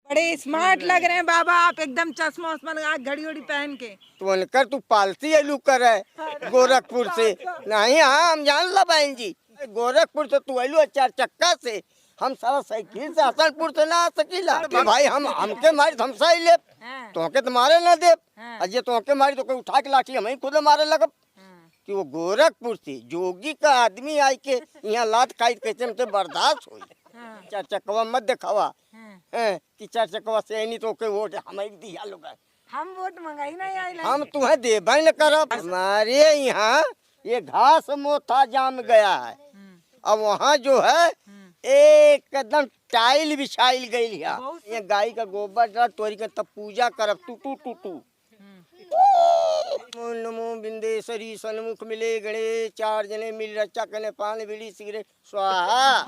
बड़े स्मार्ट लग रहे हैं बाबा आप, एकदम चश्मा उस्मा लगा घड़ी उड़ी पहन के। तो उनकर तू पालती है लुकर है गोरखपुर से। नहीं हाँ हम जान ला बहन जी, गोरखपुर से तू अलू 4 चक्का से, हम सारा साइकिल से हसनपुर से ना आ सकीला। भाई हम हमके मारी तो हम सही ले, तोहके तो मारे ना दे। अजय तोहके मारी तो कोई उठा के लाठी हम ही खुद मारे लगब। कि वो गोरखपुर से जोगी का आदमी आई के यहाँ लात खाई कैसे हमसे बर्दाश्त हुई। 4 चक्कवा मत दिखावा कि 4 चक्कवा से नहीं तो के वोट हमारी दिया लोग। हम वोट मंगाई ना आई हम तुम्हें देबा न करब। हमारे यहाँ ये घास मोथा जाम गया है, अब वहाँ जो है एकदम टाइल बिछाइल गई है। ये गाय का गोबर डाल तोरी का तब पूजा करब टू टू टू टू। नमो बिंदेश्वरी सन्मुख मिले गणेश, 4 जने मिल रचा कने पान बीड़ी सिगरेट स्वाहा।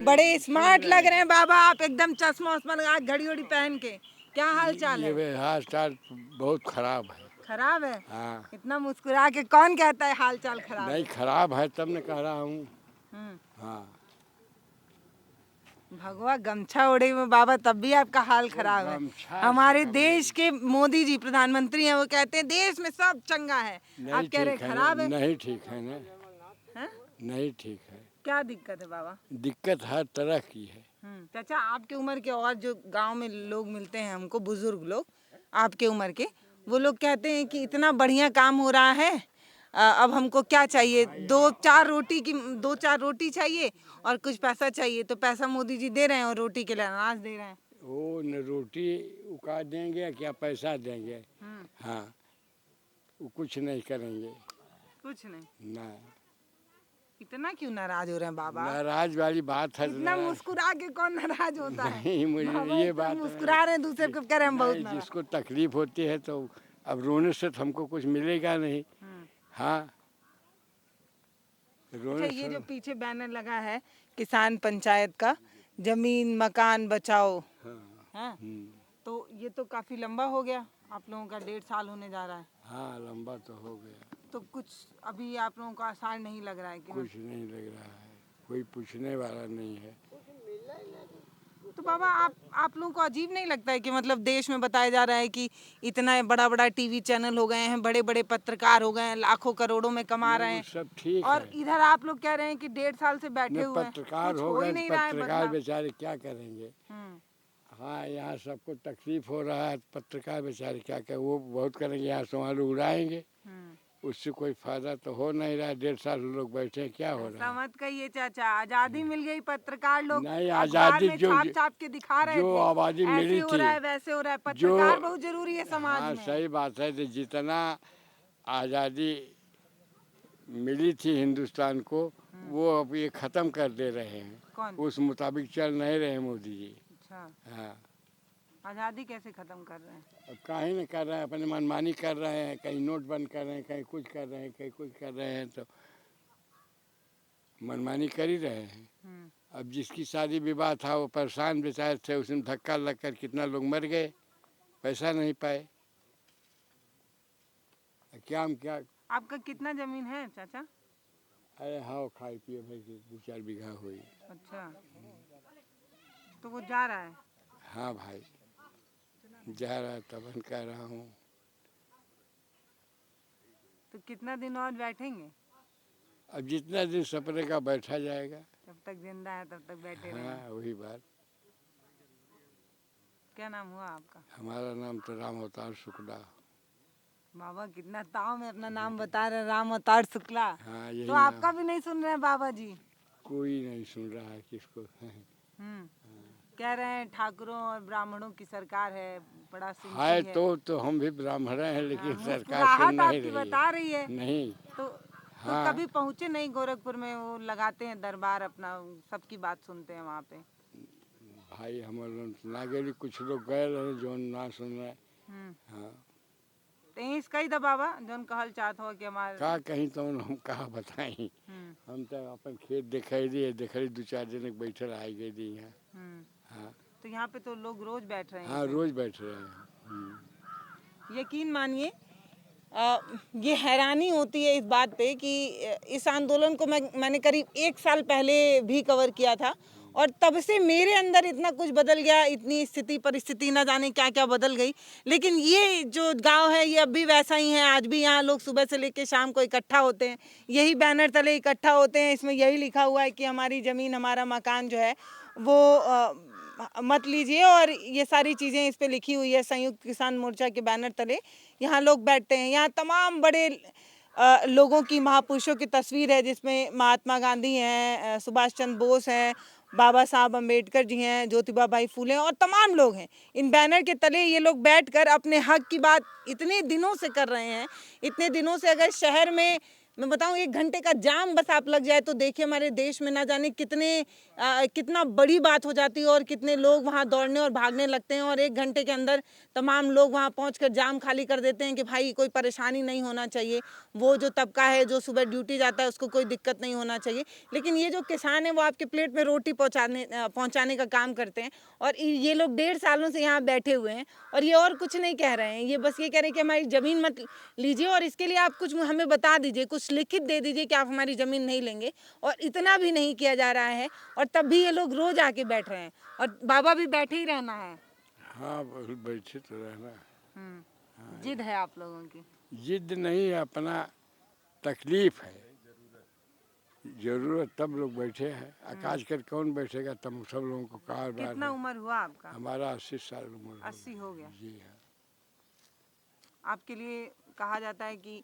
बड़े स्मार्ट लग रहे हैं बाबा आप, एकदम चश्मा उस्मा लगा घड़ी उड़ी पहन के। क्या हाल चाल है? ये हाल चाल बहुत खराब है। खराब है? हाँ। इतना मुस्कुरा के कौन कहता है हाल चाल खराब नहीं खराब है तब मैं कह रहा हूँ। हाँ। भगवा गमछा ओढ़े हुए बाबा तब भी आपका हाल खराब है। हमारे देश के मोदी जी प्रधानमंत्री हैं, वो कहते हैं देश में सब चंगा है, आप कह रहे खराब है। नहीं ठीक है ना। है? नहीं ठीक है। क्या दिक्कत है बाबा? दिक्कत हर तरह की है। चाचा आपके उम्र के और जो गांव में लोग मिलते हैं हमको, बुजुर्ग लोग आपके उम्र के, वो लोग कहते हैं कि इतना बढ़िया काम हो रहा है, अब हमको क्या चाहिए, 2-4 रोटी चाहिए और कुछ पैसा चाहिए, तो पैसा मोदी जी दे रहे हैं और रोटी के लिए अनाज दे रहे हैं। वो न रोटी उका देंगे क्या पैसा देंगे। हाँ वो कुछ नहीं करेंगे। कुछ नहीं। ना। इतना क्यों नाराज हो रहे हैं बाबा? नाराज वाली बात है। इतना मुस्कुरा के कौन नाराज होता है? नहीं मुझे ये बात मुस्कुरा रहे हैं दूसरे को कह रहे हैं हम बहुत नाराज। जिसको तकलीफ होती है तो अब रोने से तो हमको कुछ मिलेगा नहीं। हाँ अच्छा ये जो पीछे बैनर लगा है किसान पंचायत का, जमीन मकान बचाओ, हाँ तो ये तो काफी लंबा हो गया आप लोगों का, 1.5 साल होने जा रहा है। हाँ लंबा तो हो गया। तो कुछ अभी आप लोगों को आसान नहीं लग रहा है कि? कुछ नहीं लग रहा है, कोई पूछने वाला नहीं है। तो बाबा आप लोगों को अजीब नहीं लगता है कि मतलब देश में बताया जा रहा है कि इतना बड़ा बड़ा टीवी चैनल हो गए हैं, बड़े बड़े पत्रकार हो गए हैं, लाखों करोड़ों में कमा रहे हैं, सब ठीक और है। इधर आप लोग कह रहे हैं कि 1.5 साल से बैठे हुए हैं, पत्रकार कुछ हो ही गए, नहीं रहा है पत्रकार बदलाव। बेचारे क्या करेंगे। हाँ यहाँ सबको तकलीफ हो रहा है, पत्रकार बेचारे क्या करें, वो बहुत करेंगे, यहाँ से वहाँ लोग उड़ाएंगे, उससे कोई फायदा तो हो नहीं रहा है। 1.5 साल लोग बैठे क्या हो रहा है। मत कहिए चाचा, आजादी मिल गई, पत्रकार लोग नहीं आज़ादी जो छाप के दिखा रहे जो थे, आबादी मिली ऐसे हो थी, रहा है वैसे हो रहा है, पत्रकार बहुत जरूरी है समाज हाँ में। सही बात है, तो जितना आज़ादी मिली थी हिंदुस्तान को वो अब ये ख़त्म कर दे रहे हैं। कौन? उस मुताबिक चल नहीं रहे मोदी जी। अच्छा हाँ आजादी कैसे खत्म कर रहे हैं? अब काहे न कर रहे हैं, अपने मनमानी कर रहे हैं, कहीं नोट बंद कर रहे हैं, कहीं कुछ कर रहे हैं, कहीं कुछ कर रहे हैं, तो मनमानी कर ही रहे हैं। अब जिसकी शादी विवाह था वो परेशान बेचारे थे, उसमें धक्का लगकर कितना लोग मर गए, पैसा नहीं पाए। क्या हम क्या। आपका कितना जमीन है चाचा? अरे हाँ खाए पिए भाई 2-4 बीघा हुई। अच्छा तो वो जा रहा है? हाँ भाई जा रहा है, तब कह रहा हूँ। तो कितना दिन और बैठेंगे? अब जितना दिन सपने का बैठा जाएगा। जब तक जिंदा है तब तक बैठे रहेंगे। हाँ वही बात। क्या नाम हुआ आपका? हमारा नाम तो राम अवतार शुक्ला। बाबा कितना ताव में अपना नाम बता रहे, राम अवतार शुक्ला। हाँ यही तो आपका भी नहीं सुन रहे हैं बाबा जी? कोई नहीं सुन रहा है किसको। कह रहे हैं ठाकुरों और ब्राह्मणों की सरकार है, बड़ा सुनती है है। तो हम भी ब्राह्मण हैं, लेकिन सरकार मुस्कुराहट सुन नहीं आपकी रही बता रही है। नहीं। तो हाँ। कभी पहुँचे नहीं गोरखपुर में? वो लगाते हैं दरबार अपना, सबकी बात सुनते हैं वहाँ पे। भाई हम लोग ना गए, कुछ लोग गए रहे जो ना सुन रहे। हाँ इसका ही बाबा जोन कहल चाहत हो कि हमारे का कहीं तो हम कहा बताई। हम तो अपन खेत दिखाई दिए, देखली 2-4 दिन बैठे आई गई दी यहाँ। हाँ तो यहाँ पे तो लोग रोज बैठ रहे हैं। हाँ रोज बैठ रहे हैं। यकीन मानिए ये हैरानी होती है इस बात पे कि इस आंदोलन को मैंने करीब 1 साल पहले भी कवर किया था और तब से मेरे अंदर इतना कुछ बदल गया, इतनी स्थिति परिस्थिति ना जाने क्या क्या बदल गई। लेकिन ये जो गांव है ये अब भी वैसा ही है। आज भी यहाँ लोग सुबह से लेकर शाम को इकट्ठा होते हैं, यही बैनर तले इकट्ठा होते हैं। इसमें यही लिखा हुआ है कि हमारी ज़मीन हमारा मकान जो है वो मत लीजिए, और ये सारी चीज़ें इस पे लिखी हुई है। संयुक्त किसान मोर्चा के बैनर तले यहाँ लोग बैठते हैं। यहाँ तमाम बड़े लोगों की, महापुरुषों की तस्वीर है, जिसमें महात्मा गांधी हैं, सुभाष चंद्र बोस हैं, बाबा साहब अम्बेडकर जी हैं, ज्योतिबा बाई फूले और तमाम लोग हैं। इन बैनर के तले ये लोग बैठकर अपने हक की बात इतने दिनों से कर रहे हैं। इतने दिनों से अगर शहर में मैं बताऊं 1 घंटे का जाम बस आप लग जाए तो देखिए हमारे देश में ना जाने कितना बड़ी बात हो जाती है और कितने लोग वहां दौड़ने और भागने लगते हैं, और 1 घंटे के अंदर तमाम लोग वहां पहुंचकर जाम खाली कर देते हैं कि भाई कोई परेशानी नहीं होना चाहिए। वो जो तबका है जो सुबह ड्यूटी जाता है उसको कोई दिक्कत नहीं होना चाहिए। लेकिन ये जो किसान है वो आपके प्लेट में रोटी पहुँचाने का काम करते हैं, और ये लोग 1.5 सालों से यहाँ बैठे हुए हैं और ये और कुछ नहीं कह रहे हैं। ये बस ये कह रहे हैं कि हमारी ज़मीन मत लीजिए और इसके लिए आप कुछ हमें बता दीजिए, कुछ लिखित दे दीजिए कि आप हमारी ज़मीन नहीं लेंगे। और इतना भी नहीं किया जा रहा है, और तब भी ये लोग रोज आके बैठ रहे हैं। और बाबा भी बैठे ही रहना है। हाँ बैठे तो रहना। जिद है आप लोगों की? जिद नहीं है, अपना तकलीफ है, जरूरत तब लोग बैठे हैं। आकाश कर कौन बैठेगा, तब सब लोगों को कार बार। कितना उम्र हुआ आपका? हमारा 80 साल उम्र 80 हो गया। जी हाँ। आपके लिए कहा जाता है कि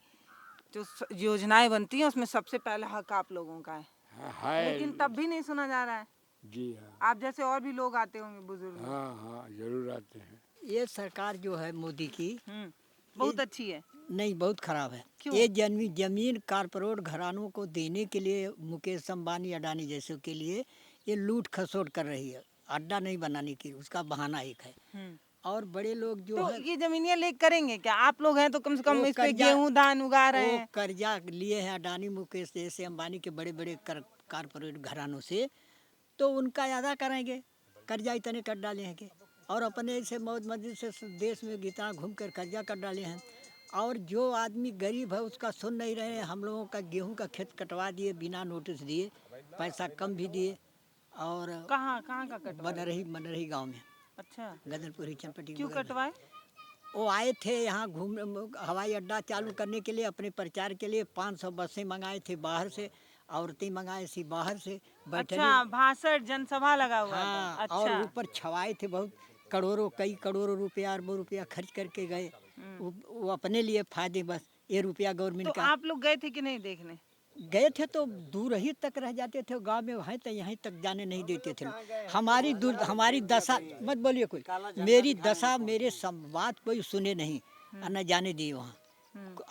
जो योजनाएं बनती हैं उसमें सबसे पहला हक आप लोगों का है। है लेकिन तब भी नहीं सुना जा रहा है। जी हाँ। आप जैसे और भी लोग आते होंगे, बुजुर्ग। हाँ हाँ जरूर आते हैं। ये सरकार जो है मोदी की बहुत अच्छी है। नहीं, बहुत खराब है। क्यों? ये जमीन कारपोरेट घरानों को देने के लिए, मुकेश अंबानी अडानी जैसे के लिए ये लूट खसोट कर रही है। अड्डा नहीं बनाने की उसका बहाना एक है। और बड़े लोग जो तो है ये जमीनियां ले करेंगे क्या? आप लोग हैं तो कम से कम वो इस पे कर्जा- गेहूं धान उगा रहे वो हैं। कर्जा लिए हैं अडानी मुकेश जैसे अंबानी के बड़े बड़े कारपोरेट घरानों से, तो उनका अदा करेंगे। कर्जा इतने कर डाले हैं कि, और अपने से मौज मस्जिद से देश में गीता घूम कर कर्जा कर डाले हैं। और जो आदमी गरीब है उसका सुन नहीं रहे हैं। हम लोगों का गेहूं का खेत कटवा दिए बिना नोटिस दिए, पैसा कम भी दिए। और कहाँ कहाँ का कटवा? मनरही गांव में, अच्छा, गदनपुर चनपट्टी क्यों कटवाए? वो आए थे यहाँ घूम, हवाई अड्डा चालू करने के लिए, अपने प्रचार के लिए 500 बसें मंगाए थे बाहर से, औरतें मंगाए थी बाहर से बैठे। अच्छा, भाषण जनसभा लगा हुआ हाँ, था। अच्छा। और ऊपर छवाए थे बहुत कई करोड़ों रुपया, अरबों रुपया खर्च करके गए। वो अपने लिए फायदे, बस ये रुपया गवर्नमेंट तो का। आप लोग गए थे कि नहीं देखने? गए थे तो दूर ही तक रह जाते थे, गांव में हैं तो यहीं तक जाने नहीं देते थे। हमारी दशा मत बोलिए कोई, मेरी दशा मेरे संवाद कोई सुने नहीं, न जाने दिए वहाँ।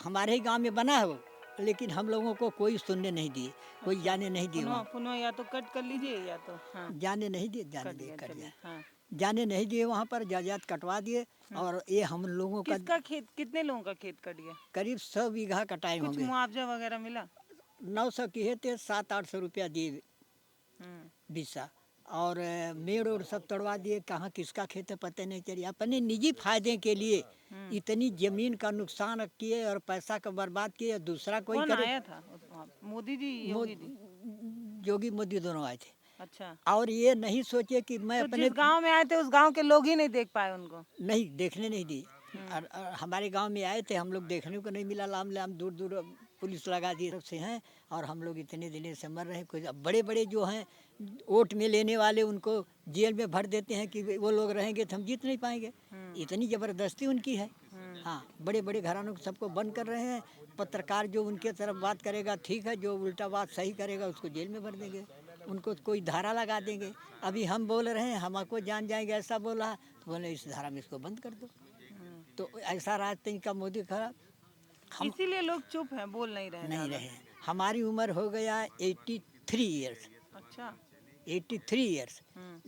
हमारे ही गांव में बना है वो, लेकिन हम लोगों को कोई सुनने नहीं दिए, कोई जाने नहीं दिए वहाँ। पुनः या तो कट कर लीजिए या तो जाने नहीं दिए, जाने कर दिए दिया, कर चलिए, दिया। जाने नहीं दिए वहाँ पर, जायदाद कटवा दिए। और ये हम लोगों का किसका खेत, कितने लोगों का खेत कट गया? करीब 100 बीघा कटाए कुछ होंगे। मुआवजा वगैरह मिला? 900 की है थे, 700-800 रुपया दिए बीसा। और मेड़ और सब तोड़वा दिए। कहाँ किसका खेत है पता नहीं चलिए। अपने निजी फायदे के लिए इतनी जमीन का नुकसान किए और पैसा का बर्बाद किए। दूसरा कोई कौन करे? आया था? मोदी जी, योगी जी? योगी मोदी दोनों आए थे। अच्छा, और ये नहीं सोचे कि मैं तो अपने जिस गांव में आए थे उस गांव के लोग ही नहीं देख पाए उनको? नहीं, देखने नहीं दी। और हमारे गांव में आए थे, हम लोग देखने को नहीं मिला। लाम लाम दूर दूर पुलिस लगा दी से हैं, और हम लोग इतने दिनों से मर रहे हैं। कुछ बड़े बड़े जो हैं वोट में लेने वाले, उनको जेल में भर देते हैं कि वो लोग रहेंगे तो हम जीत नहीं पाएंगे। इतनी ज़बरदस्ती उनकी है। हाँ, बड़े बड़े घरानों को सबको बंद कर रहे हैं। पत्रकार जो उनके तरफ बात करेगा ठीक है, जो उल्टा बात सही करेगा उसको जेल में भर देंगे, उनको कोई धारा लगा देंगे। अभी हम बोल रहे हैं हमको जान जाएंगे ऐसा बोला, तो बोले इस धारा में इसको बंद कर दो। तो ऐसा राजनीति इनका मोदी खराब। इसीलिए लोग चुप हैं, बोल नहीं रहे। नहीं रहे। हमारी उम्र हो गया 83 ईयर्स। अच्छा, 83 ईयर्स,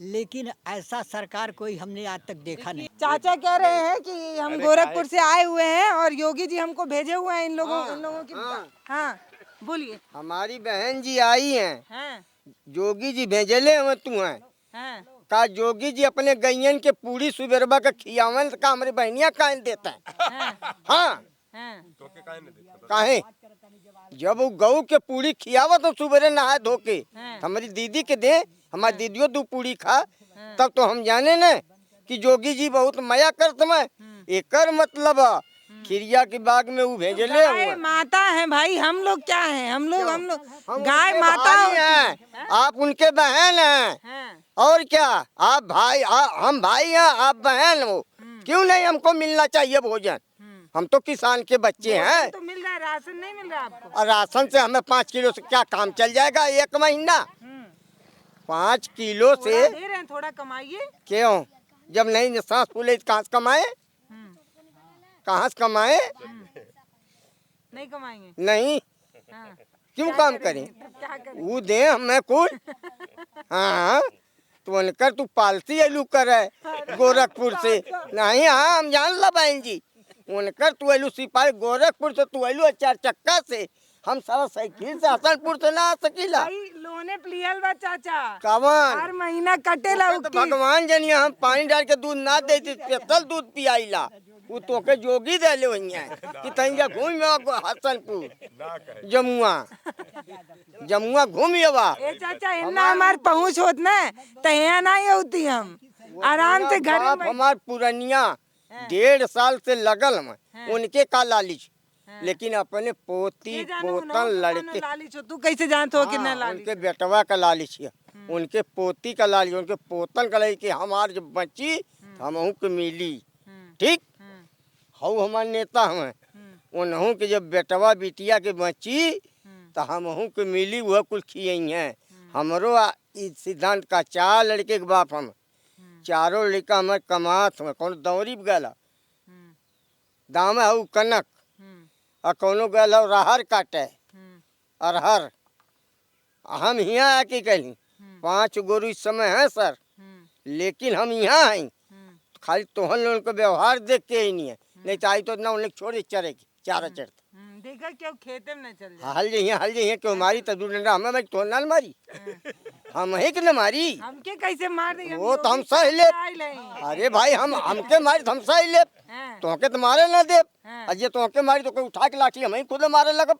लेकिन ऐसा सरकार कोई हमने आज तक देखा नहीं। चाचा कह रहे हैं कि हम गोरखपुर से आए हुए हैं और योगी जी हमको भेजे हुए हैं इन लोगों की। हाँ, बोलिए। हमारी बहन जी आई हैं, हैं, जोगी जी भेजले हमें तू हैं हैं। का जोगी जी अपने गैयन के पूरी सुबेरबा का खियावन का हमारे बहनिया कान देता है। हाँ, हैं। काहे जब वो गऊ के पूरी खियावत तो सुबह नहाए धो के हैं। हमारी दीदी के दे, हमारी दीदियों दो पूरी खा, तब तो हम जाने न कि जोगी जी बहुत मया करत मैं। एकर मतलब खिरिया के बाग में वो भेजले गाय माता है भाई, हम लोग क्या है, हम लोग हम गाय उनके माता भाई होती हैं, आप उनके बहन हैं। हैं। और क्या आप भाई, हम भाई हैं, आप बहन हो। क्यों नहीं हमको मिलना चाहिए भोजन? हम तो किसान के बच्चे हैं। तो मिल रहा है, राशन नहीं मिल रहा आपको? और राशन से हमें 5 किलो से क्या काम चल जाएगा एक महीना? 5 किलो से थोड़ा दे रहे हैं, थोड़ा कमाइए। क्यों? जब नहीं सांस फूले तो कहाँ से कमाए? कहाँ से कमाए? नहीं कमाएंगे। नहीं, हाँ। क्यों क्या काम करेंगे? करें? तब क्या करें? वो दे हमें कुल। हाँ तो उनकर तू पालती एलू कर है गोरखपुर से नहीं। हाँ हम जान ला बहन जी, उनकर तू एलू सिपाही गोरखपुर से, तू एलू 4 चक्का से। हम सारा साइकिल से हसनपुर से ना आ सकीला। भाई लोने प्लियल बा चाचा, कवन हर महीना कटेला तो भगवान जनिए हम पानी डाल के दूध ना देती, स्पेशल दूध पियाईला। वो तोके जोगी दे ले वहिया कि तहिया घूम हसनपुर जमुआ जमुआ घूम बा। ए चाचा इतना हमार पहुँच होत न तो यहाँ नहीं होती, हम आराम से घर बाप में हमार पुरनिया 1.5 साल से लगल मैं उनके का लालिच, लेकिन अपने पोती पोतन लड़के लालिच हो। तू कैसे जानत हो कि न लालिच? उनके बेटवा का लालिच है, उनके पोती का लालिच, उनके पोतन का लालिच कि हमार जब बची हमहू के मिली। ठीक हऊ हमार नेता हमें उनहू के जब बेटवा बिटिया के बची तो हमहू के मिली, वह कुल खियई है। हमरो सिद्धांत का 4 लड़के के बाप हम, चारों लड़का हमारे कमात हमें। कौन दौरी गला दाम है कनक, और कौनो गल राहर काटे अरहर। हम यहाँ आके कहीं 5 गोरु इस समय है सर, लेकिन हम यहाँ हैं खाली तोहन लोगों को व्यवहार देख के ही नहीं है। नहीं तो आई तो ना उन्हें छोड़े चरेगी चारा चढ़ता देखा क्यों खेते में न चल जाए। हल जइए क्यों मारी तो दूर हमें भाई तो ना मारी, हम ही के न मारी। हमके कैसे मार देंगे? वो तो हम सह ले, अरे भाई हम हमके मारी तो हम सह ले, तोहके तो मारे ना दे। अजय तोहके मारी तो कोई उठा के लाठी हम ही खुद मारे लगब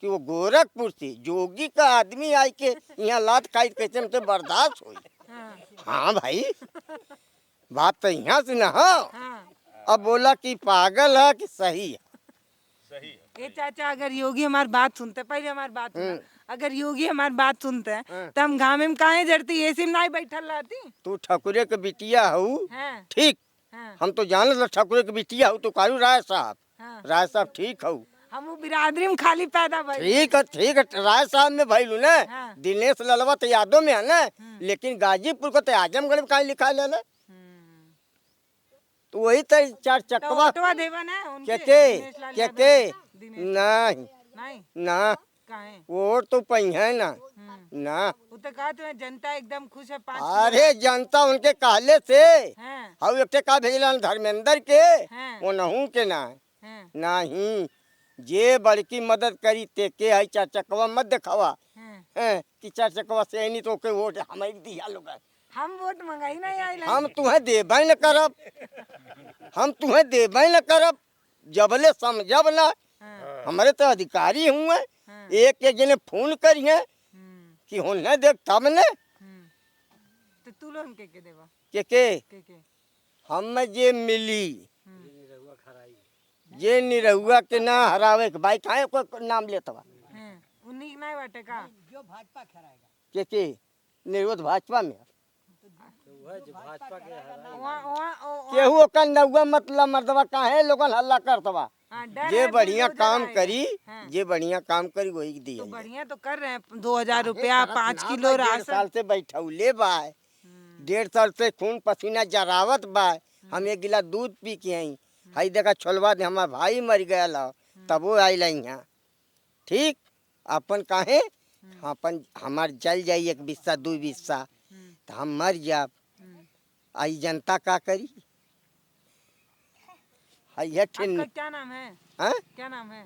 कि वो गोरखपुर से जोगी का आदमी आई के यहाँ लात खाई कैसे हमसे बर्दाश्त हुई। हाँ भाई बात तो यहाँ से ना। हाँ अब बोला कि पागल है कि सही है? ए चाचा अगर योगी हमारी बात सुनते, पहले हमारी बात सुना, अगर योगी हमारी बात सुनते तो हम घामे में काहे जड़ती, ऐसे में नहीं बैठल रहती। तू ठकुरे के बिटिया हूँ हाँ। ठीक, हाँ। हम तो जान लो ठकुरे के बिटिया हूँ, तो कारू राय साहब। हाँ। राय साहब ठीक हूँ, हम वो बिरादरी में खाली पैदा भाई। ठीक है राय साहब में भैलू न। हाँ। दिनेश ललवा तो यादों में है न, लेकिन गाजीपुर को तो आजमगढ़ में कहीं लिखा ले। तो वही तो 4 चक्का तो देवा ना उनके के नहीं नहीं ना काहे वोट तो पहिए ना ना। वो तो कहा तो जनता एकदम खुश है 5 अरे जनता उनके कहले से हाँ। हाउ एक का भेजला धर्मेंद्र के हाँ। वो नहू के ना हाँ। नहीं जे बड़की मदद करी ते के है 4 चक्का मत दिखावा हाँ। कि 4 चक्का से नहीं तो के वोट हमारी दिया लोग। हम वोट मंगाई नहीं आई हम तुम्हें देबे न करब, हम तुम्हें देबे न करब जबले समझब ना। हमारे तो अधिकारी हुए एक एक जने फोन करिए कि हो न देख तब न तो तू लोन के देवा के हम जे मिली जे निरहुआ के ना हरावे के भाई काहे को नाम लेत बा उन्हीं नहीं बाटे का जो भाजपा खराएगा के निरहुआ भाजपा में केहू ओकर नौवा मतलब मर्दवा काहे लोगन हल्ला करतवा। जे बढ़िया काम करी जे बढ़िया काम करी वही दी। तो बढ़िया तो कर रहे हैं 2000 रुपया 5 किलो राशन। 1.5 साल से बैठौले बा, 1.5 साल से खून पसीना जरावत बा। हम 1 गिलास दूध पी के आई, हई देखा छोलवा दे हमार भाई मर गया ला तब वो आई यहाँ। ठीक अपन काहे अपन हमार जल जाई 1 बिस्सा 2 बिस्सा तो हम मर जाब। आई जनता का करी? आपका क्या नाम है? हाँ? क्या नाम है?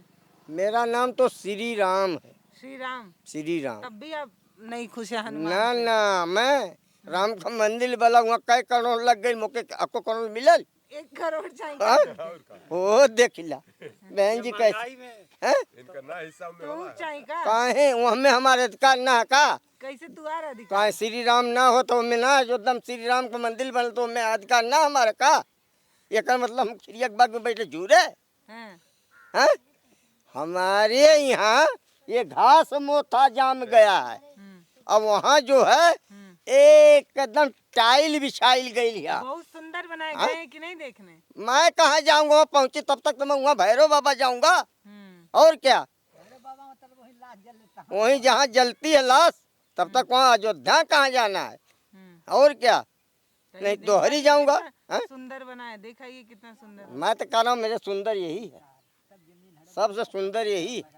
मेरा नाम तो श्री राम है। श्री राम। श्री राम। तब भी आप नहीं खुश है हनुमान ना ना मैं राम का मंदिर वाला वहाँ कई करोड़ लग गई, मौके आपको करोड़ मिलल? 1 करोड़ चाहिए। हाँ? वो देख ला बहन जी कैसे हैं? तुम चाहिए का? काहे वो हमें हमारे अधिकार ना है का? कैसे तू आ रहा दिखा? काहे श्री राम ना हो तो हमें ना जो एकदम श्री राम का मंदिर बन तो हमें अधिकार ना हमारा का? ये का मतलब हम चिड़िया बाग में बैठे झूरे हाँ। हैं? हमारे यहाँ ये घास मोथा जाम गया है। अब वहाँ जो है एकदम टाइल बिछाइल गई है। बहुत सुंदर बनाए हाँ? गए हैं कि नहीं देखने? मैं कहाँ जाऊंगा वहाँ पहुँची तब तक तो मैं वहाँ भैरव बाबा जाऊंगा और क्या वहीं जहाँ जलती है लाश तब तक वहाँ अयोध्या कहाँ जाना है और क्या तो ये नहीं देखा दोहरी ये जाऊंगा कितना हाँ? सुंदर बनाया, देखा ये कितना सुंदर। मैं तो कह रहा हूँ मेरे सुंदर यही है सबसे सुंदर यही है।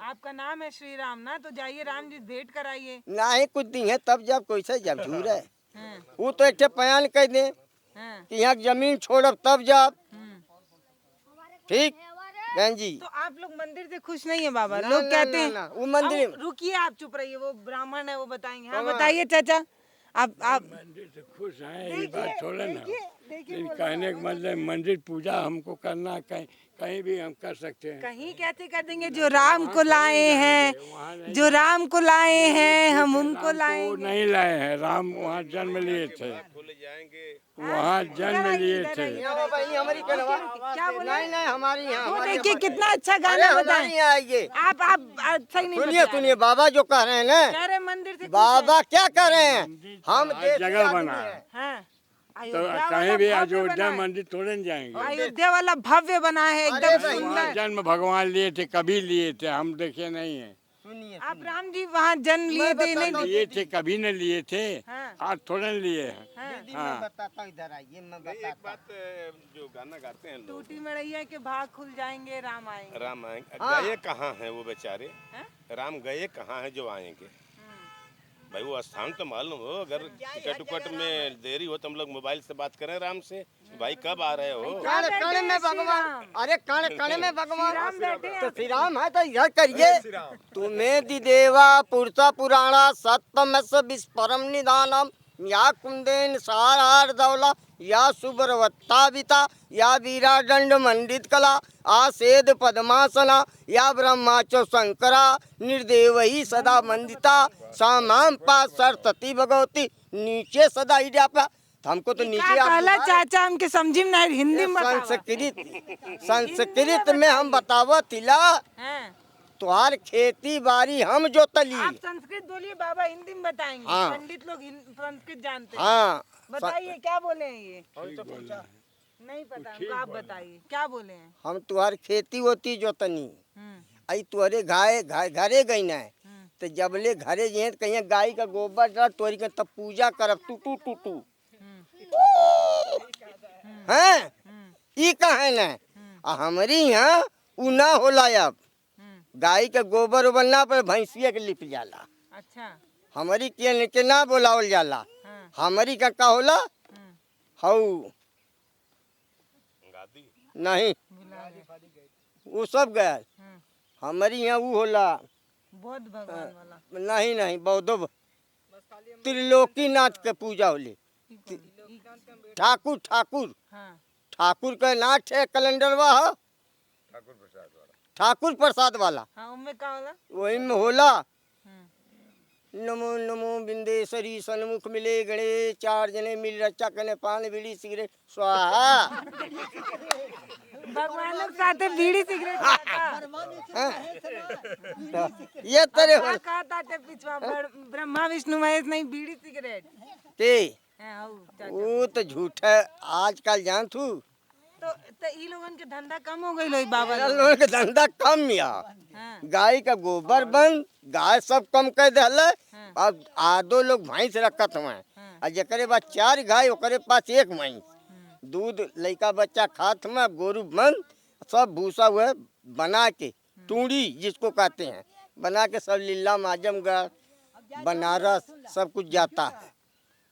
आपका नाम है श्री राम ना, तो जाइए राम जी भेंट कराइए। ना ही कुछ दी है तब जब कोई से जब झूर है हाँ, वो तो एक ठे बयान कह दे हाँ, कि यहाँ जमीन छोड़ब तब जब ठीक बहन जी। तो आप लोग मंदिर से खुश नहीं है बाबा? ना, लोग ना, कहते ना, हैं ना, वो मंदिर अब रुकिए, आप चुप रहिए, वो ब्राह्मण है वो बताएंगे। हाँ बाबा। बताइए चाचा, आप मंदिर से खुश हैं ये बात थोड़ा ना। देखिए लेकिन कहने का मतलब मंदिर पूजा हमको करना कहीं कहीं भी हम कर सकते हैं। कहीं कैसे कर देंगे? जो राम को लाए हैं, जो राम को लाए हैं, हम उनको वो लाएंगे। नहीं लाए हैं, राम वहाँ जन्म लिए थे, वहाँ जन्म लिए थे। क्या बोले? नहीं नहीं हमारी यहाँ वो हमारी देखिए यहाँ- कितना अच्छा अरे गाना हमारे बताएं। यहाँ आइए आप सही नहीं सुनिए बता सुनिए बाबा जो कह रहे हैं ना रहे। कह रहे मंदिर से खुश बाबा क्या कर रहे हैं हम हर देसी जगह आदमी बना हैं। है। हैं। तो अयोध्या कहीं वाला भी भव्य अयोध्या बना है। मंदिर थोड़े न जाएंगे। अयोध्या वाला भव्य बना है, अरे एकदम भाई, वहाँ सुंदर। जन्म भगवान लिए थे, कभी लिए थे, हम देखे नहीं है। सुनिए आप राम जी वहाँ जन्म लिए थे नहीं? लिए थे, कभी न लिए थे, हाँ। आज थोड़े न लिए हैं। दीदी हाँ। मैं बताता हूँ इधर आइए मैं बताता हूँ। जो गाना गाते हैं लोग टूटी मड़ैया के भाग खुल जाएंगे, राम आएंगे। राम आएंगे, हाँ। गए कहाँ हैं वो बेचारे? हैं? राम गए कहाँ हैं जो आएंगे? भाई वो स्थान तो मालूम हो, अगर टिकट उकट में देरी हो तो हम लोग मोबाइल से बात करें राम से, भाई कब आ रहे हो? कण बैठे कण हैं में श्री भगवान राम। अरे कण कण में भगवान राम बैठे हैं। तो श्री राम है तो यह करिए तुम्हें दिदेवा पुरुषा पुराणा सत्यम विस्परम निदानम या कुंदेन सारार दौला या सुब्रवत्ताविता या वीरा दंड मंडित कला आसेद पद्मासना या ब्रह्माचो शंकरा निर्देव ही सदा मंदिता सामाम पास सरस्वती भगवती नीचे सदा ही जापा हमको तो नीचे क्या आप कहला बुलाए। चाचा? हमके समझी में नहीं, हिंदी में बतावा। संस्कृत में हम बतावत तिला हैं? तुहार खेती बाड़ी हम जो तली आप संस्कृत बोलिए बाबा, हिंदी में बताएंगे। हाँ। पंडित लोग संस्कृत जानते हैं। हाँ बताइए क्या बोले हैं ये? नहीं पता हमको, आप बताइए क्या बोले हैं? हम तुहार खेती होती जो तनी हम्म, आई तुहरे घरे गई ना हम्म, तो जबले घरे जे तो कहीं गाय का गोबर डाल तोरी के तब पूजा करब टू टू टू टू हैं ई कहे न आ हमारी यहाँ उ ना होला अब गाय के गोबर उबर ना पर भैंसिया के लिप जाला अच्छा। हमारी के ना बोलावल जाला हाँ, हमारी का होला हऊ गादी नहीं भुला गए। वो सब गया हमारी यहाँ वो होला बौद्ध भगवान वाला। नहीं नहीं बौद्धो त्रिलोकी नाथ के पूजा होले ठाकुर ठाकुर हाँ, ठाकुर का नाथ है कैलेंडर वाह ठाकुर प्रसाद वाला हाँ, उनमें क्या होला? वही में होला हम्म, नमो नमो बिंदेश्वरी सन्मुख मिले गणे चार जने मिल रचा कने पान बीड़ी सिगरेट स्वाहा भगवान लोग साथ में बीड़ी सिगरेट खाता। ये तेरे क्या कहा था ते पिछवा ब्रह्मा विष्णु महेश नहीं, बीड़ी सिगरेट। ते हैं, हाउ, चाचा। वो तो झूठ है आजकल जान तू तो ई लोगन के धंधा कम हो गई लोई बाबा मेरा लोग। लोगन के धंधा कम या हाँ, गाय का गोबर बंद गाय सब कम कर दे हाँ। अब आधो लोग भैंस रखत हुए हाँ। और जकरे पास 4 गाय ओकरे पास 1 भैंस दूध लड़का बच्चा खात में गोरू बंद सब भूसा हुआ बना के टूड़ी जिसको कहते हैं बना के सब लीला माजमगढ़ बनारस सब कुछ जाता है।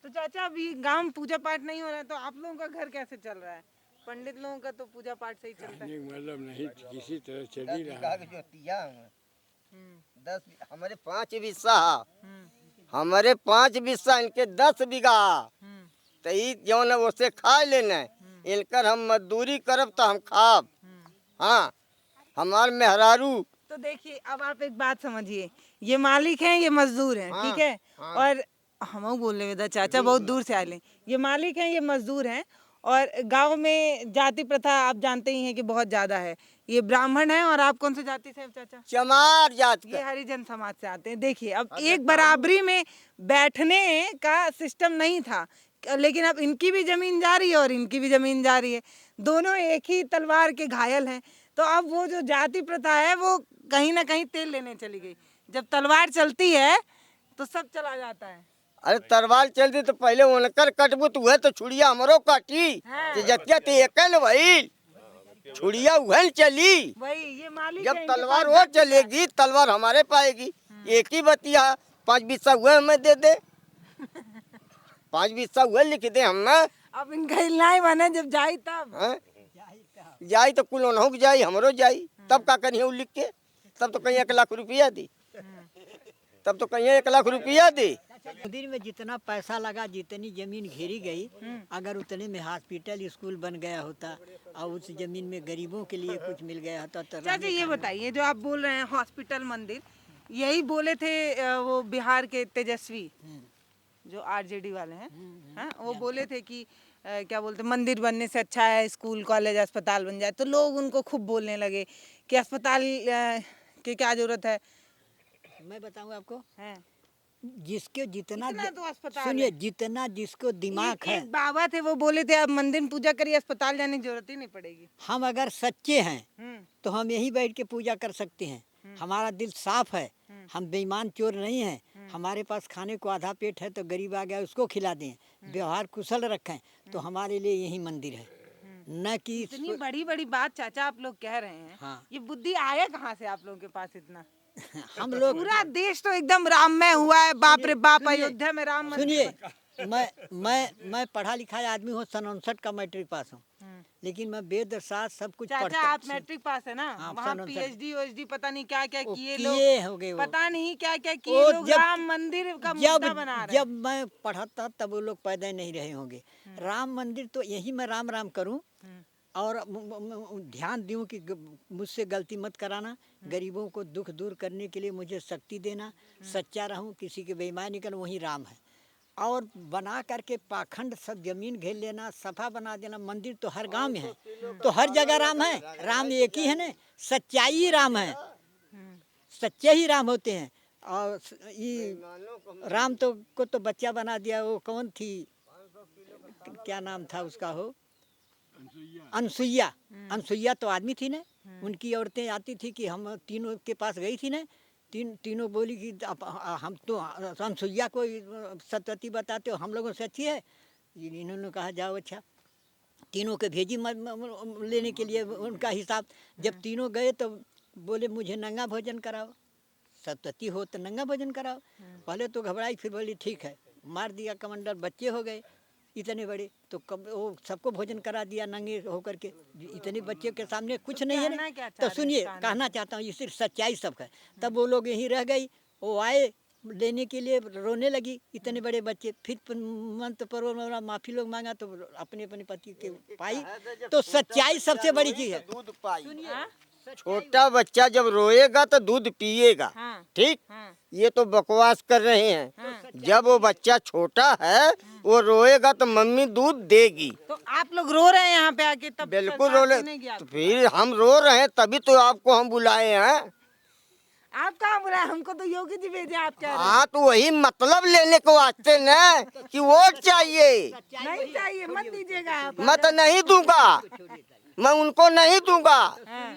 तो चाचा अभी गांव में पूजा पाठ नहीं हो रहा है, तो आप लोगों का घर कैसे चल रहा है? पंडित लोगों का तो पूजा पाठ सही चलता है। कहने का मतलब नहीं किसी तरह चल ही रहा है। हम्म, 10 हमारे 5 बिस्सा हम्म, हमारे 5 बिस्सा इनके 10 बीघा हम्म, तो ई जौन है उससे खा लेना इनकर हम मजदूरी करब तो हम खाब। हाँ, हमार मेहरारू। तो देखिए अब आप एक बात समझिए, ये मालिक हैं, ये मजदूर हैं, हाँ, ठीक है। हाँ। और हम बोल रहे चाचा बहुत दूर से आए, ये मालिक हैं, ये मजदूर हैं। और गांव में जाति प्रथा आप जानते ही हैं कि बहुत ज्यादा है। ये ब्राह्मण है और आप कौन से जाति से हैं चाचा? चमार जात ये का। हरिजन समाज से आते हैं। देखिए अब एक बराबरी में बैठने का सिस्टम नहीं था, लेकिन अब इनकी भी जमीन जा रही है और इनकी भी जमीन जा रही है, दोनों एक ही तलवार के घायल हैं। तो अब वो जो जाति प्रथा है वो कहीं ना कहीं तेल लेने चली गई। जब तलवार चलती है तो सब चला जाता है। अरे तलवार चलती तो पहले उनकर कटबू तो वह तो छुड़िया हमरो काटी। तो जतिया तो एकल वही छुड़िया वह चली। वही ये मालिक जब है, इनके तलवार पास वो जाति प्रथा है। चलेगी तलवार हमारे पाएगी। एक ही बतिया 5 बिस्सा हुए हमें दे दे, 5 बिस्सा हुए लिख दे हमें। अब इनका हिलना ही बना, जब जाई तब। हाँ? जाई तो कुल हो जाई, हमरो जाई, तब का करिए उ लिख के। तब तो कहीं 1 लाख रुपया दी, तब तो कहीं 1 लाख रुपया दी। मंदिर में जितना पैसा लगा, जितनी जमीन घेरी गई, अगर उतने में हॉस्पिटल स्कूल बन गया होता और उस जमीन में गरीबों के लिए कुछ मिल गया होता तो चाचा ये बताइए, जो आप बोल रहे हैं हॉस्पिटल मंदिर, यही बोले थे वो बिहार के तेजस्वी जो आरजेडी वाले हैं, हाँ, वो बोले थे कि क्या बोलते, मंदिर बनने से अच्छा है स्कूल कॉलेज अस्पताल बन जाए। तो लोग उनको खूब बोलने लगे कि अस्पताल की क्या जरूरत है। मैं बताऊं आपको, हैं? जिसके जितना इतना तो अस्पताल सुनिए, है। जितना जिसको दिमाग है, एक बाबा थे वो बोले थे अब मंदिर में पूजा करिए, अस्पताल जाने की जरूरत ही नहीं पड़ेगी। हम अगर सच्चे हैं हम्म, तो हम यहीं बैठ के पूजा कर सकते हैं। हमारा दिल साफ है, हम बेईमान चोर नहीं हैं। हमारे पास खाने को आधा पेट है तो गरीब आ गया उसको खिला दें, व्यवहार कुशल रखें, तो हमारे लिए यही मंदिर है। न कि इतनी बड़ी बड़ी बात चाचा आप लोग कह रहे हैं, हाँ। ये बुद्धि आया कहाँ से आप लोगों के पास इतना? हम लोग पूरा देश तो एकदम राममय हुआ है, बाप रे बाप, सुनिए, अयोध्या में राम मंदिर सुनिए, मैं पढ़ा लिखा आदमी हूँ, 59 का मैट्रिक पास हूँ, लेकिन मैं वेद शास्त्र सब कुछ चाचा पढ़ता। आप मैट्रिक पास है ना, हाँ, वहाँ 59 पीएचडी पता नहीं क्या क्या वो किए किए लोग, हो गए वो। पता नहीं क्या क्या वो किए लोग, जब- राम मंदिर का मुद्दा बना रहे हैं। जब मैं पढ़ा था तब वो लोग पैदा नहीं रहे होंगे। राम मंदिर तो यही मैं राम राम करूं और ध्यान दूं कि मुझसे गलती मत कराना, गरीबों को दुख दूर करने के लिए मुझे शक्ति देना, सच्चा रहूं, किसी की बेईमानी करूं, वही राम है। और बना करके पाखंड सब जमीन घेर लेना, सफा बना देना। मंदिर तो हर गांव में है, तो हर जगह राम है। राम एक ही है ना, सच्चाई ही राम है, सच्चे ही राम होते हैं। और ये राम तो को तो बच्चा बना दिया, वो कौन थी, क्या नाम था उसका, हो अनसुईया। अनसुईया तो आदमी थी ना, उनकी औरतें आती थी कि हम तीनों के पास गई थी ना, तीनों बोली कि हम तो अनसुईया को सतवती बताते हो, हम लोगों से अच्छी है। इन्होंने कहा जाओ, अच्छा, तीनों के भेजी लेने के लिए उनका हिसाब। जब तीनों गए तो बोले मुझे नंगा भोजन कराओ, सतवती हो तो नंगा भोजन कराओ। पहले तो घबराई, फिर बोली ठीक है, मार दिया कमांडर। बच्चे हो गए इतने बड़े, तो कब वो सबको भोजन करा दिया नंगे होकर के। इतने बच्चे के सामने कुछ नहीं है कहना ना। क्या चाह तो रहे हैं सुनिए, इसका कहना चाहता हूँ, ये सिर्फ सच्चाई सब है। तब वो लोग यहीं रह गई, वो आए लेने के लिए, रोने लगी, इतने बड़े बच्चे। फिर मंत्र पर माफी लोग मांगा तो अपने अपने पति के पाई। तो सच्चाई सबसे बड़ी चीज है। दूध पाई। हाँ? छोटा बच्चा जब रोएगा तो दूध पिएगा। हाँ, ठीक, हाँ, ये तो बकवास कर रहे हैं। हाँ। जब वो बच्चा छोटा है, वो रोएगा तो मम्मी दूध देगी। तो आप लोग रो रहे हैं यहाँ पे आके, तब बिल्कुल सरकार रो ले। सुनेगी तो आपकी फिर हम रो रहे हैं, तभी तो आपको हम बुलाए हैं। बात। आप कहाँ बुलाए हमको, तो योगी जी भेजे, आप कह रहे हाँ, तो वही मतलब लेने को वास्ते न कि वोट चाहिए। हैं। नहीं चाहिए, मत दीजिएगा आप। मैं तो नहीं दूंगा, मैं उनको नहीं दूंगा। हाँ।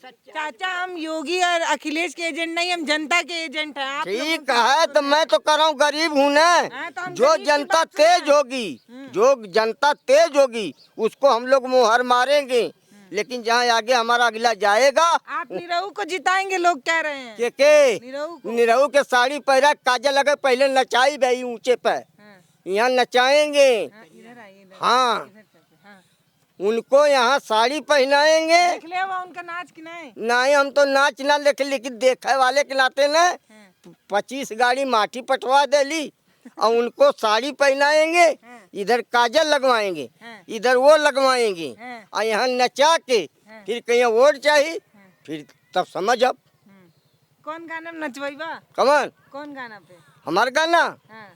चाचा हम योगी और अखिलेश के एजेंट नहीं, हम जनता के एजेंट हैं। आप लोगों ठीक के- है, तो मैं तो कर रहा हूँ, गरीब हूँ हाँ, न। तो हम जो गरीब की जनता बात सुन रहे तेज होगी, जो जनता तेज होगी, उसको हम लोग मुहर मारेंगे। लेकिन जहाँ आगे हमारा अगला जाएगा, आप निरहू को जिताएंगे, लोग कह रहे हैं। के निरहू को। निरहू के साड़ी पहरा, काजल लगे, पहले नचाई भाई ऊंचे पे, हाँ, यहाँ नचाएंगे। हाँ, इधर आइए, इधर। हाँ, इधर चाचा, हाँ। उनको यहाँ साड़ी पहनाएंगे। देख लिया हुआ उनका नाच कि नहीं? नहीं, हम तो नाच ना देखे, लेकिन देखे वाले के नाते न हाँ, 25 गाड़ी माटी पटवा देली और उनको साड़ी पहनाएंगे। इधर काजल लगवाएंगे, हाँ। इधर वो लगवाएंगे, हाँ। और यहाँ नचा के हाँ। फिर कहीं वोट चाहिए, फिर तब समझ अब कौन गाना में नचवाईबा? कमन कौन गाना पे? हमार गाना। हाँ।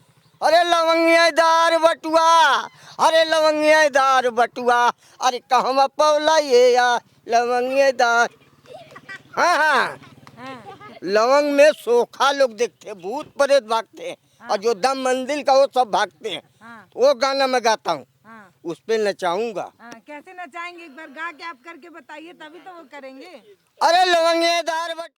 अरे लवंगिया दार बटुआ, अरे लवंगिया दार बटुआ, अरे कहवा पौला ये या लवंगिया दार। हाँ हाँ, हाँ। लवंग में सोखा लोग देखते हैं, भूत प्रेत भागते हैं, और जो दम मंदिर का वो सब भागते हैं। हाँ। वो गाना मैं गाता हूँ, हाँ। उस पे नचाऊंगा। हाँ, कैसे नचाएंगे? एक बार गा के आप करके बताइए, तभी तो वो करेंगे। अरे लवंगिया दार बट